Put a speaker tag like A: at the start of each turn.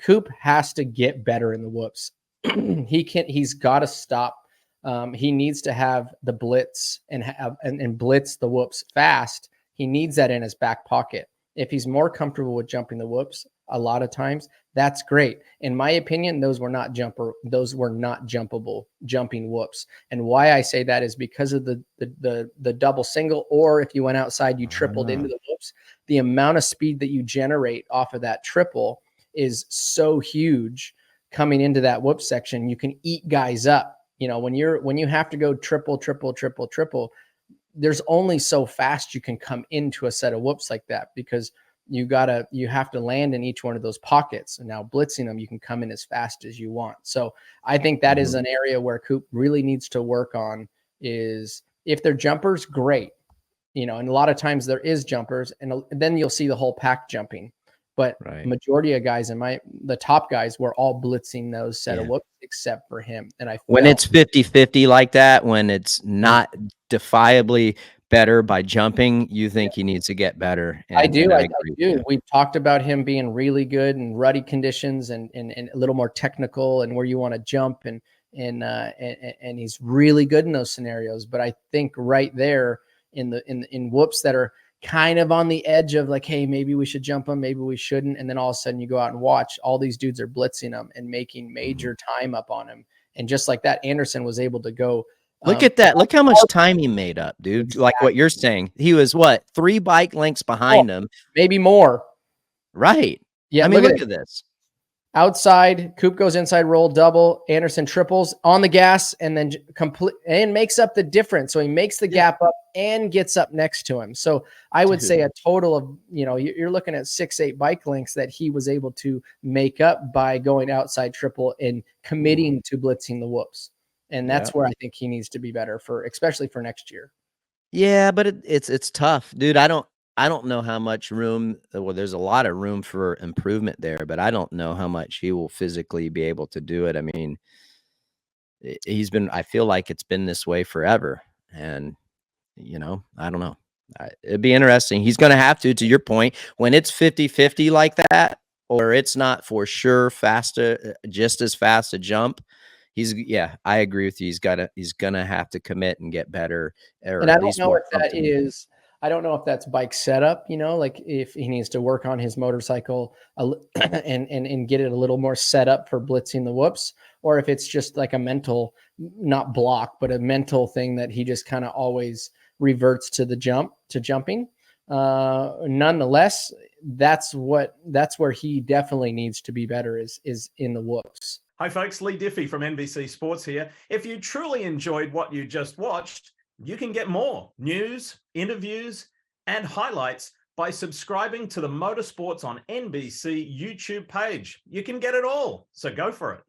A: Coop has to get better in the whoops. He's got to stop. He needs to have the blitz and blitz the whoops fast. He needs that in his back pocket. If he's more comfortable with jumping the whoops, a lot of times, that's great. In my opinion, those were not jumpable jumping whoops. And why I say that is because of the double single, or if you went outside, you tripled into the whoops. The amount of speed that you generate off of that triple is so huge coming into that whoop section. You can eat guys up. You know, when you have to go triple, there's only so fast you can come into a set of whoops like that, because you have to land in each one of those pockets. And now blitzing them, you can come in as fast as you want. So I think that is an area where Coop really needs to work on. Is if they're jumpers, great. You know, and a lot of times there is jumpers, and then you'll see the whole pack jumping. But majority of guys the top guys were all blitzing those set of whoops except for him. And
B: when it's 50-50 like that, when it's not defiably better by jumping, you think he needs to get better. And,
A: I do. I do. We talked about him being really good in ruddy conditions and a little more technical and where you want to jump and he's really good in those scenarios. But I think right there in whoops that are kind of on the edge of like, hey, maybe we should jump them, maybe we shouldn't. And then all of a sudden you go out and watch, all these dudes are blitzing them and making major time up on him. And just like that, Anderson was able to go.
B: Look at that. Look how much time he made up, dude. Exactly. Like what you're saying. He was 3 bike lengths behind him.
A: Maybe more.
B: Right. Yeah. I mean, look at this.
A: Outside, Coop goes inside roll double, Anderson triples on the gas and then and makes up the difference. So he makes the gap up and gets up next to him. So I would say a total of, you're looking at 6-8 bike lengths that he was able to make up by going outside triple and committing to blitzing the whoops. And that's where I think he needs to be better especially for next year.
B: Yeah, but it's tough, dude. I don't know how much room. Well, there's a lot of room for improvement there, but I don't know how much he will physically be able to do it. I mean, I feel like it's been this way forever. And, I don't know. It'd be interesting. He's going to have to your point, when it's 50-50 like that, or it's not for sure just as fast a jump. I agree with you. He's gonna have to commit and get better.
A: And I don't know what that is. I don't know if that's bike setup, like if he needs to work on his motorcycle and get it a little more set up for blitzing the whoops, or if it's just like a mental, not block, but a mental thing that he just kind of always reverts to jumping. Nonetheless, that's where he definitely needs to be better is in the whoops.
C: Hi folks, Lee Diffie from NBC Sports here. If you truly enjoyed what you just watched, you can get more news, interviews, and highlights by subscribing to the Motorsports on NBC YouTube page. You can get it all, so go for it.